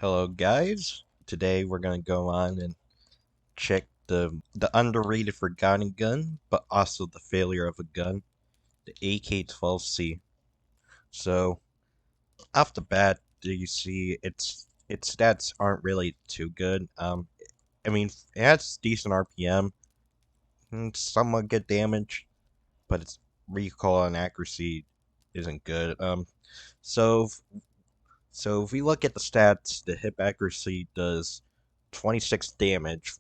Hello guys, today we're gonna go on and check the underrated forgotten gun, but also the failure of a gun, the AK12C. So off the bat, do you see its stats aren't really too good. I mean it has decent RPM, somewhat good damage, but its recoil and accuracy isn't good. So so if we look at the stats, the hip accuracy does 26 damage,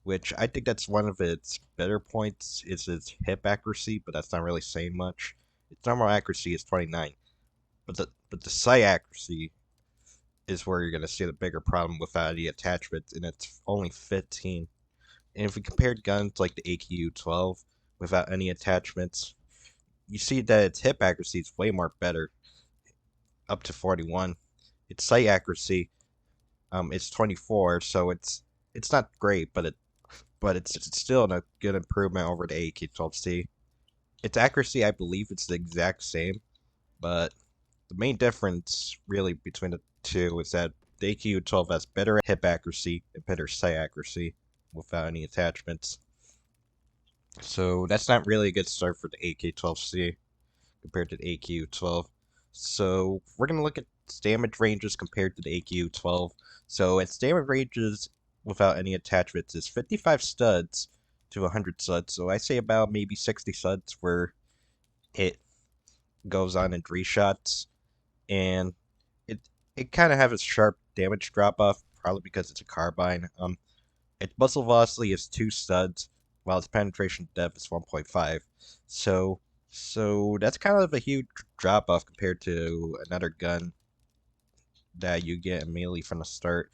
which I think that's one of its better points is its hip accuracy, but that's not really saying much. Its normal accuracy is 29, but the sight accuracy is where you're gonna see the bigger problem without the attachments, and it's only 15. And if we compare guns like the AQ12 without any attachments, you see that its hip accuracy is way more better, up to 41. Its sight accuracy, it's 24, so it's not great, but it's still a good improvement over the AK12C. Its accuracy, I believe it's the exact same, but the main difference really between the two is that the AQ12 has better hip accuracy and better sight accuracy without any attachments. So that's not really a good start for the AK12C compared to the AQ12. So we're going to look at its damage ranges compared to the AQ12. So its damage ranges without any attachments is 55 studs to 100 studs. So I say about maybe 60 studs where it goes on in 3 shots. And it it kind of has a sharp damage drop off, probably because it's a carbine. Its muzzle velocity is 2 studs, while its penetration depth is 1.5. So so that's kind of a huge drop off compared to another gun that you get immediately from the start,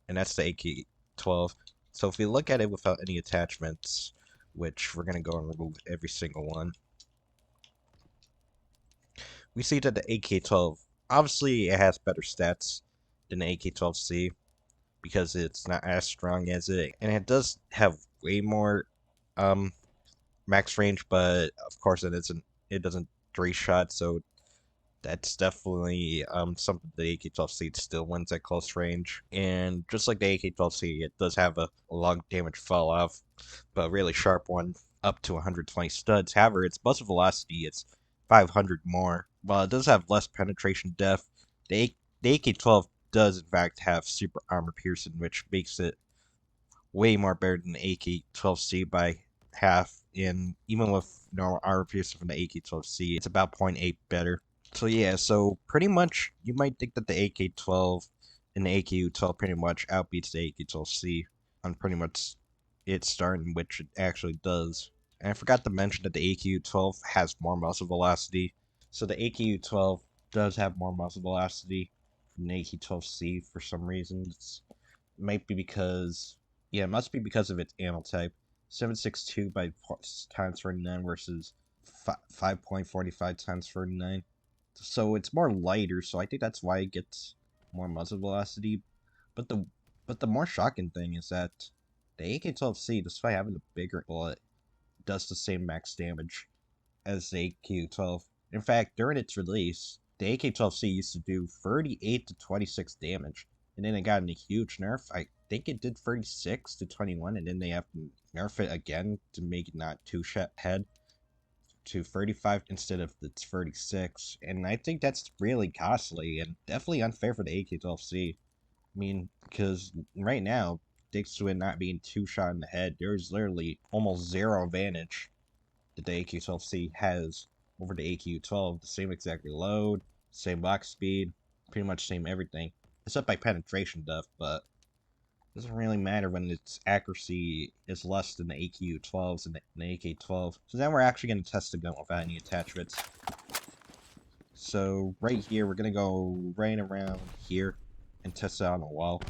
and that's the AK-12. So if we look at it without any attachments, which we're gonna go and remove every single one, we see that the AK-12 obviously it has better stats than the AK-12C because it's not as strong as it, and it does have way more um max range, but of course it doesn't 3 shot, so that's definitely something the AK-12C still wins at close range. And just like the AK-12C, it does have a long damage fall off, but a really sharp one up to 120 studs. However, its muzzle velocity is 500 more. While it does have less penetration depth, the AK-12 does in fact have super armor piercing, which makes it way more better than the AK-12C by half. And even with normal armor piercing from the AK-12C, it's about 0.8 better. So yeah, so pretty much you might think that the AK-12 and the AKU-12 pretty much outbeats the AK-12C on pretty much its start, in which it actually does. And I forgot to mention that the AKU-12 has more muzzle velocity. So the AKU-12 does have more muzzle velocity than the AK-12C for some reasons. It might be because, yeah, it must be because of its ammo type. 7.62 by times 49 versus 5.45 times 49. So it's more lighter, so I think that's why it gets more muzzle velocity. But the more shocking thing is that the AK-12C, despite having a bigger bullet, does the same max damage as the AK-12. In fact, during its release, the AK-12C used to do 38 to 26 damage, and then it got in a huge nerf. I think it did 36 to 21, and then they have to nerf it again to make it not 2-shot head to 35 instead of the 36, and I think that's really costly and definitely unfair for the AK-12C. I mean, because right now, thanks to it not being 2-shot in the head, there's literally almost zero advantage that the AK-12C has over the AQ-12. The same exact reload, same lock speed, pretty much same everything, except by penetration depth, but doesn't really matter when its accuracy is less than the AQ-12s and the AK-12. So then we're actually going to test the gun without any attachments. So right here, we're going to go right around here and test it on the wall.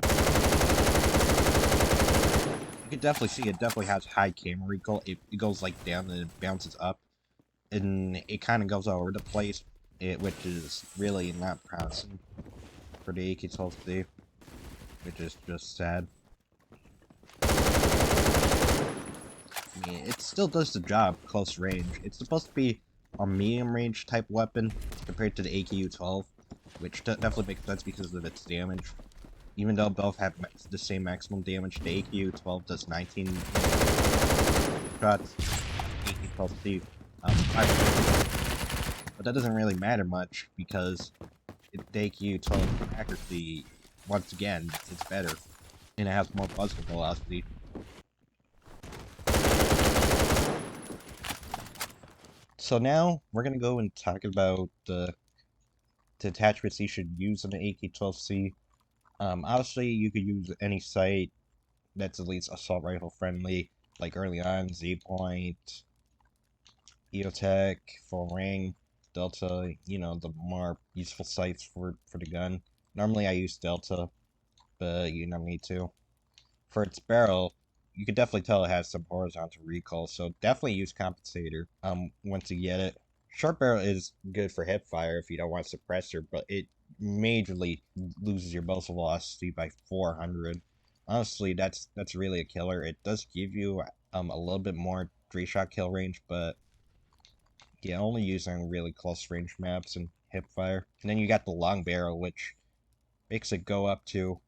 You can definitely see it definitely has high camera recoil. It goes like down and it bounces up. And it kind of goes all over the place, which is really not promising for the AK-12C, which is just sad. I mean, it still does the job close range. It's supposed to be a medium range type weapon compared to the AKU-12, which definitely makes sense because of its damage. Even though both have the same maximum damage, the AQ12 does 19 shots, AK12C 5, but that doesn't really matter much because the AQ12 accuracy, once again, it's better, and it has more muzzle velocity. So now we're gonna go and talk about the attachments you should use on the AK12C. Obviously, you could use any sight that's at least assault rifle friendly, like early on, Z-Point, EOTech, Full Ring, Delta, you know, the more useful sights for the gun. Normally I use Delta, but you never need to. For its barrel, you can definitely tell it has some horizontal recoil, so definitely use compensator once you get it. Short barrel is good for hip fire if you don't want suppressor, but it majorly loses your muzzle velocity by 400. Honestly, that's really a killer. It does give you a little bit more 3-shot kill range, but yeah, only using really close range maps and hip fire. And then you got the long barrel, which makes it go up to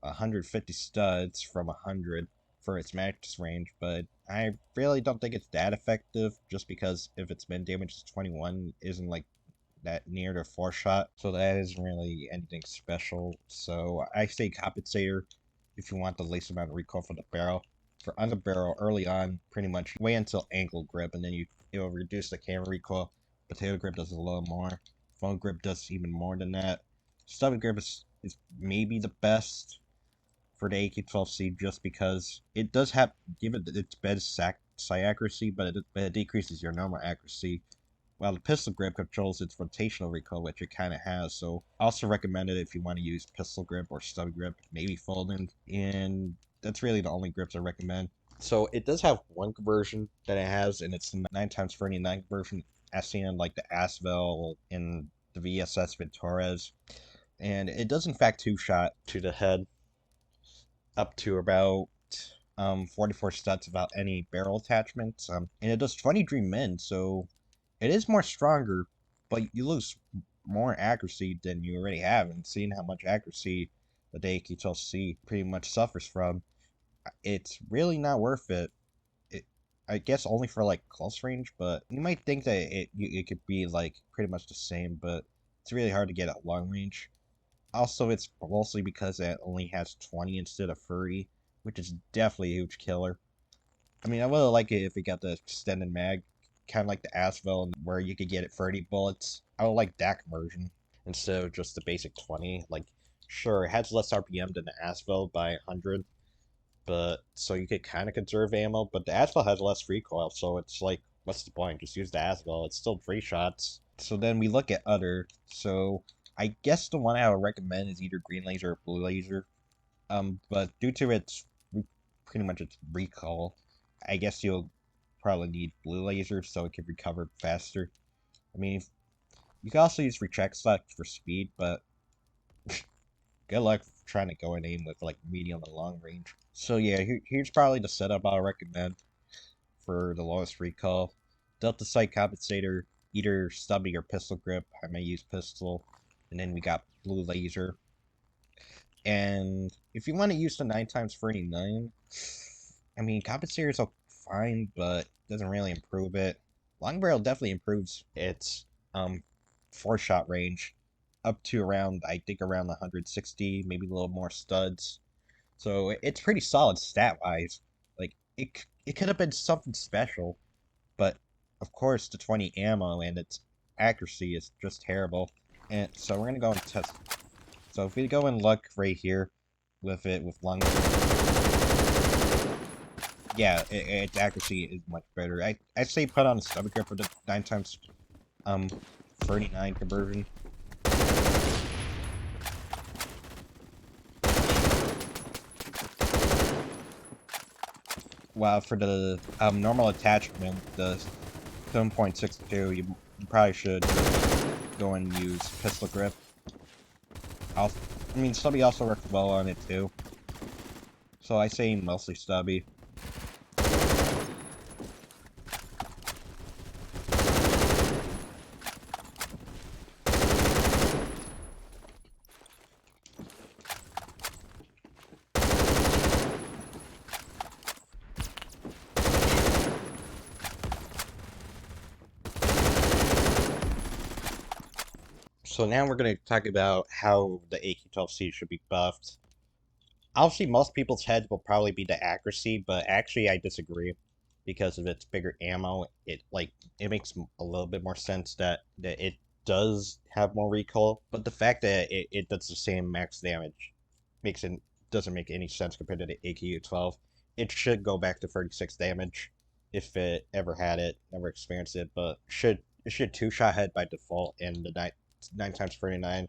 150 studs from 100 for its max range, but I really don't think it's that effective just because if its min damage is 21 isn't like that near to 4-shot, so that isn't really anything special. So I say compensator if you want the least amount of recoil for the barrel. For underbarrel, early on, pretty much wait until ankle grip, and then it'll reduce the camera recoil. Potato grip does a little more. Phone grip does even more than that. Stubby grip is maybe the best for the AK12C just because it does have give it its best sight accuracy, but it decreases your normal accuracy. While the pistol grip controls its rotational recoil, which it kind of has, so also recommend it if you want to use pistol grip or stub grip, maybe folding, and that's really the only grips I recommend. So it does have one conversion that it has, and it's the 9x39 conversion, as seen in like the Asvel and the VSS Ventores, and it does in fact 2-shot to the head up to about 44 studs without any barrel attachments. And it does 23 min, so it is more stronger, but you lose more accuracy than you already have. And seeing how much accuracy the AK12C pretty much suffers from, it's really not worth it. I guess only for like close range, but you might think that it could be like pretty much the same, but it's really hard to get at long range. Also, it's mostly because it only has 20 instead of 30, which is definitely a huge killer. I mean, I would like it if it got the extended mag, kind of like the Asvel, where you could get it 30 bullets. I would like that conversion instead of just the basic 20. Like, sure, it has less RPM than the Asvel by 100, but so you could kind of conserve ammo, but the Asvel has less recoil, so it's like, what's the point? Just use the Asvel. It's still 3 shots. So then we look at other, so I guess the one I would recommend is either green laser or blue laser. But due to its pretty much its recoil, I guess you'll probably need blue laser so it can recover faster. I mean, you can also use recheck slot for speed, but good luck trying to go and aim with like medium and long range. So yeah, here's probably the setup I'll recommend for the lowest recoil. Delta sight compensator, either stubby or pistol grip. I may use pistol. And then we got blue laser. And if you want to use the 9x39, I mean, compensator is fine, but doesn't really improve it. Long barrel definitely improves its 4-shot range up to around, I think, around 160, maybe a little more studs. So it's pretty solid stat-wise. Like, it could have been something special, but of course the 20 ammo and its accuracy is just terrible. And so we're gonna go and test. So if we go and look right here with it with long, yeah, its accuracy is much better. I say put on a stomach grip for the 9x39 conversion. While for the normal attachment, the 7.62, you probably should go and use pistol grip. I mean, stubby also works well on it too. So I say mostly stubby. So now we're going to talk about how the AK12C should be buffed. Obviously, most people's heads will probably be the accuracy, but actually, I disagree because of its bigger ammo. It makes a little bit more sense that it does have more recoil, but the fact that it does the same max damage makes it doesn't make any sense compared to the AKU-12. It should go back to 36 damage if it ever had it, never experienced it, but it should two-shot head by default, and the 9 times 39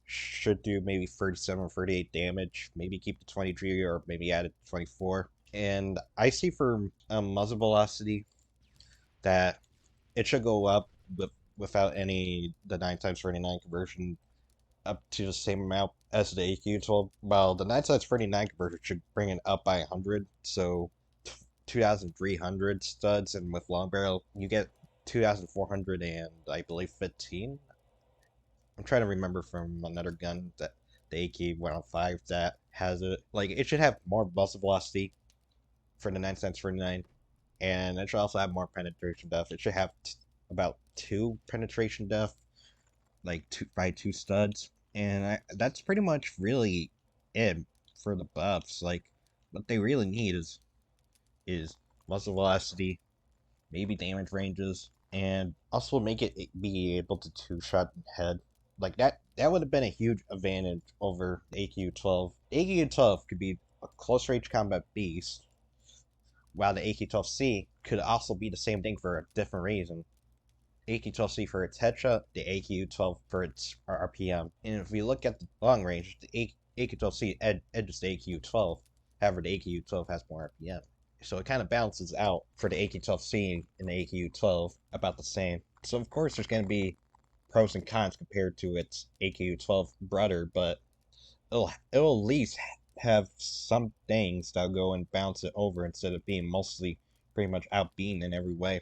should do maybe 37 or 38 damage, maybe keep the 23 or maybe add it to 24. And I see for muzzle velocity that it should go up without any the 9 times 39 conversion up to the same amount as the AQ12. Well, the 9 times 39 conversion should bring it up by 100, so 2,300 studs, and with long barrel you get 2,400 and I believe 15. I'm trying to remember from another gun that the AK-105 that has it. Like, it should have more muzzle velocity for the 9 cents 49, and it should also have more penetration depth. It should have about 2 penetration depth, like two studs, and that's pretty much really it for the buffs. Like, what they really need is muzzle velocity, maybe damage ranges, and also make it be able to two-shot head. Like that would have been a huge advantage over the AQ-12. The AQ-12 could be a close-range combat beast, while the AK-12C could also be the same thing for a different reason. AK-12C for its headshot, the AQ-12 for its RPM. And if we look at the long range, the AK-12C edges the AQ-12. However, the AQ-12 has more RPM. So it kind of balances out for the AK-12C and the AQ-12 about the same. So of course there's going to be pros and cons compared to its AQ-12 brother, but it'll at least have some things that'll go and bounce it over instead of being mostly pretty much outbeaten in every way.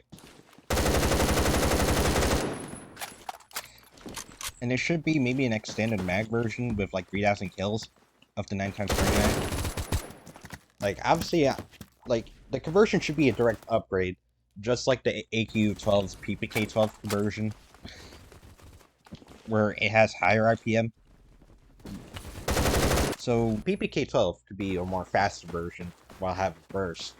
And there should be maybe an extended mag version with like 3,000 kills of the 9x39. Like, obviously, like, the conversion should be a direct upgrade, just like the AQ-12's PPK-12 conversion, where it has higher RPM. So PPK-12 could be a more faster version while having burst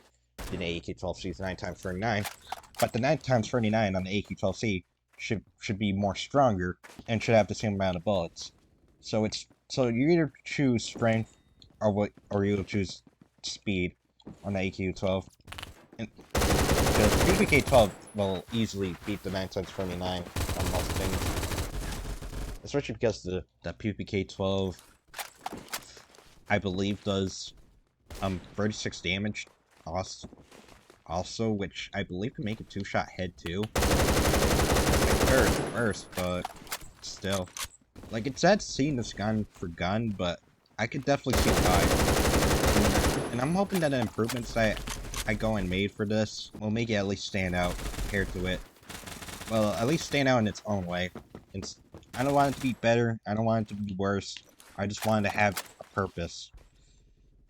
than the AK-12C's 9x39, but the 9x39 on the AK-12C should be more stronger and should have the same amount of bullets. So you either choose strength or you'll choose speed on the AQ-12. And because PPK-12 will easily beat the 9x39 on most things. Especially because the PPK-12 I believe does 36 damage also, which I believe can make a two-shot head too. Like, worse, but still. Like, it's sad seeing this gun for gun, but I could definitely see why. And I'm hoping that the improvements that I go and made for this will make it at least stand out compared to it. Well, at least stand out in its own way. I don't want it to be better, I don't want it to be worse, I just want it to have a purpose.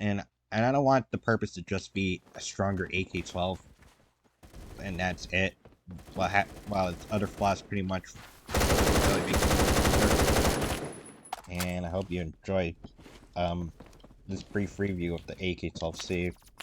And I don't want the purpose to just be a stronger AK-12, and that's it. While its other flaws pretty much really make it. And I hope you enjoyed this brief review of the AK-12C.